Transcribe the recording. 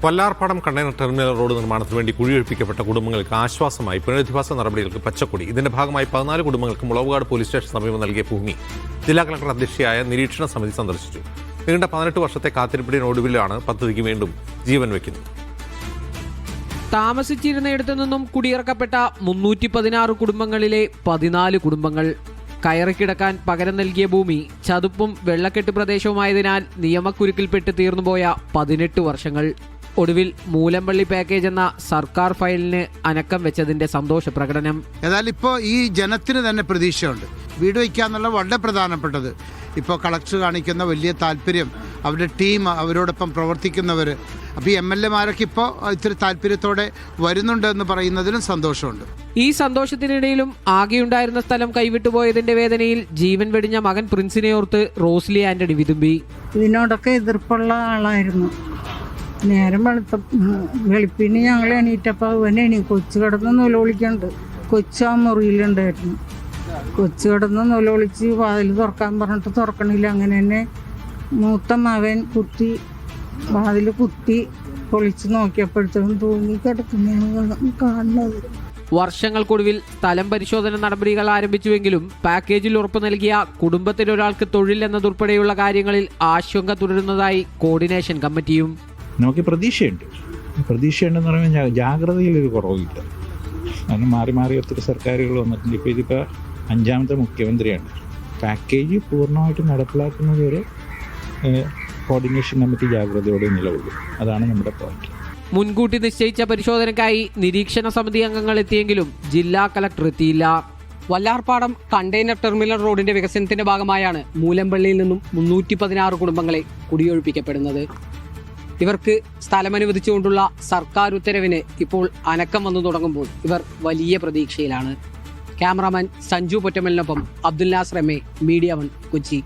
Vallarpadam container terminal road നിർമ്മാണത്തിന് വേണ്ടി കുഴിയൊഴിപ്പിക്കപ്പെട്ട കുടുംബങ്ങൾക്ക് ആശ്വാസമായി പുനരധിവാസ നടപടികൾക്ക് പച്ചക്കൊടി. ഇതിന്റെ ഭാഗമായി 14 കുടുംബങ്ങൾക്ക് മുളവുകാട് പോലീസ് സ്റ്റേഷൻ സമീപം നൽകിയ ഭൂമി ജില്ലാ കളക്ടർ അധ്യക്ഷയായ നിരീക്ഷണ സമിതി സന്ദർശിച്ചു. നീണ്ട 18 വർഷത്തെ കാത്തിരിപ്പിനൊടുവിലാണ് പദ്ധതിക്ക് വീണ്ടും ജീവൻ വയ്ക്കുന്നത്. താമസിച്ചിരുന്നയിടത്തു നിന്നും കുടിയിറക്കപ്പെട്ട 316 കുടുംബങ്ങളിലെ 14 കുടുംബങ്ങൾ കയറിക്കിടക്കാൻ പകരം നൽകിയ ഭൂമി ചതുപ്പും വെള്ളക്കെട്ട് പ്രദേശവുമായതിനാൽ നിയമക്കുരുക്കിൽപ്പെട്ട് തീർന്നുപോയ 18 വർഷങ്ങൾ. ഒടുവിൽ മൂലമ്പള്ളി പാക്കേജ് എന്ന സർക്കാർ ഫയലിന് അനക്കം വെച്ചതിന്റെ സന്തോഷ പ്രകടനം. ഏതായാലും ഇപ്പോൾ ഈ ജനത്തിന് തന്നെ പ്രതീക്ഷയുണ്ട്. വീട് വയ്ക്കുക എന്നുള്ള വളരെ പ്രധാനപ്പെട്ടത്. ഇപ്പോൾ കളക്ടർ കാണിക്കുന്ന വലിയ താല്പര്യം, അവരുടെ ടീം, അവരോടൊപ്പം പ്രവർത്തിക്കുന്നവർ, അപ്പോൾ ഈ MLA-മാരൊക്കെ ഇപ്പോൾ ഇത്തിരി താല്പര്യത്തോടെ വരുന്നുണ്ട് എന്ന് പറയുന്നതിലും സന്തോഷമുണ്ട്. ഈ സന്തോഷത്തിനിടയിലും ആകെയുണ്ടായിരുന്ന സ്ഥലം കൈവിട്ടുപോയതിന്റെ വേദനയിൽ ജീവൻ വെടിഞ്ഞ മകൻ പ്രിൻസിനെ ഓർത്ത് റോസ്ലി ആന്റണി വിതുമ്പി. ഇതിനോടൊക്കെ എതിർപ്പുള്ള ആളായിരുന്നു. നേരം വെളുപ്പിന് ഞങ്ങൾ എണീറ്റപ്പോൾ അവനെ കൊച്ചു കിടന്ന് നിലവിളിക്കുന്നുണ്ട്. കൊച്ചു ആ മുറിയിലുണ്ടായിരുന്നു. കൊച്ചു കിടന്ന് നിലവിളിച്ച് വാതിൽ തുറക്കാൻ പറഞ്ഞിട്ട് തുറക്കണില്ല. അങ്ങനെ തന്നെ മൂത്ത മകൻ വാതിൽ കുത്തി പൊളിച്ച് നോക്കിയപ്പോഴത്തേക്കും തൂങ്ങി കിടക്കുന്നതാണ് കാണുന്നത്. വർഷങ്ങൾക്കൊടുവിൽ സ്ഥലം പരിശോധന നടപടികൾ ആരംഭിച്ചുവെങ്കിലും പാക്കേജിൽ ഉറപ്പു നൽകിയ കുടുംബത്തിലൊരാൾക്ക് തൊഴിൽ എന്നതുൾപ്പെടെയുള്ള കാര്യങ്ങളിൽ ആശങ്ക തുടരുന്നതായി കോർഡിനേഷൻ കമ്മിറ്റിയും. നമുക്ക് പ്രതീക്ഷയുണ്ടെന്ന് പറയുമ്പോൾ ജാഗ്രതയിലൊരു കുറവില്ല. കാരണം മാറി മാറി ഒത്തിരി സർക്കാരുകൾ വന്നിട്ടുണ്ട്. ഇപ്പോൾ ഇതിപ്പോൾ 5ാമത്തെ മുഖ്യമന്ത്രിയാണ്. പാക്കേജ് പൂർണ്ണമായിട്ട് നടപ്പിലാക്കുന്നത് വരെ കോർഡിനേഷൻ കമ്മിറ്റി ജാഗ്രതയോടെ നിലകൊള്ളും. അതാണ് നമ്മുടെ പോയിന്റ്. മുൻകൂട്ടി നിശ്ചയിച്ച പരിശോധനയ്ക്കായി നിരീക്ഷണ സമിതി അംഗങ്ങൾ എത്തിയെങ്കിലും ജില്ലാ കളക്ടർ എത്തിയില്ല. വല്ലാർപാടം കണ്ടെയ്നർ ടെർമിനൽ റോഡിന്റെ വികസനത്തിന്റെ ഭാഗമായാണ് മൂലമ്പള്ളിയിൽ നിന്നും 316 കുടുംബങ്ങളെ കുടിയൊഴിപ്പിക്കപ്പെടുന്നത്. ഇവർക്ക് സ്ഥലമനുവദിച്ചുകൊണ്ടുള്ള സർക്കാർ ഉത്തരവിന് ഇപ്പോൾ അനക്കം വന്നു തുടങ്ങുമ്പോൾ ഇവർ വലിയ പ്രതീക്ഷയിലാണ്. ക്യാമറാമാൻ സഞ്ജു പൊറ്റമലിനൊപ്പം അബ്ദുൽ നാസർ MA, മീഡിയ 1, കൊച്ചി.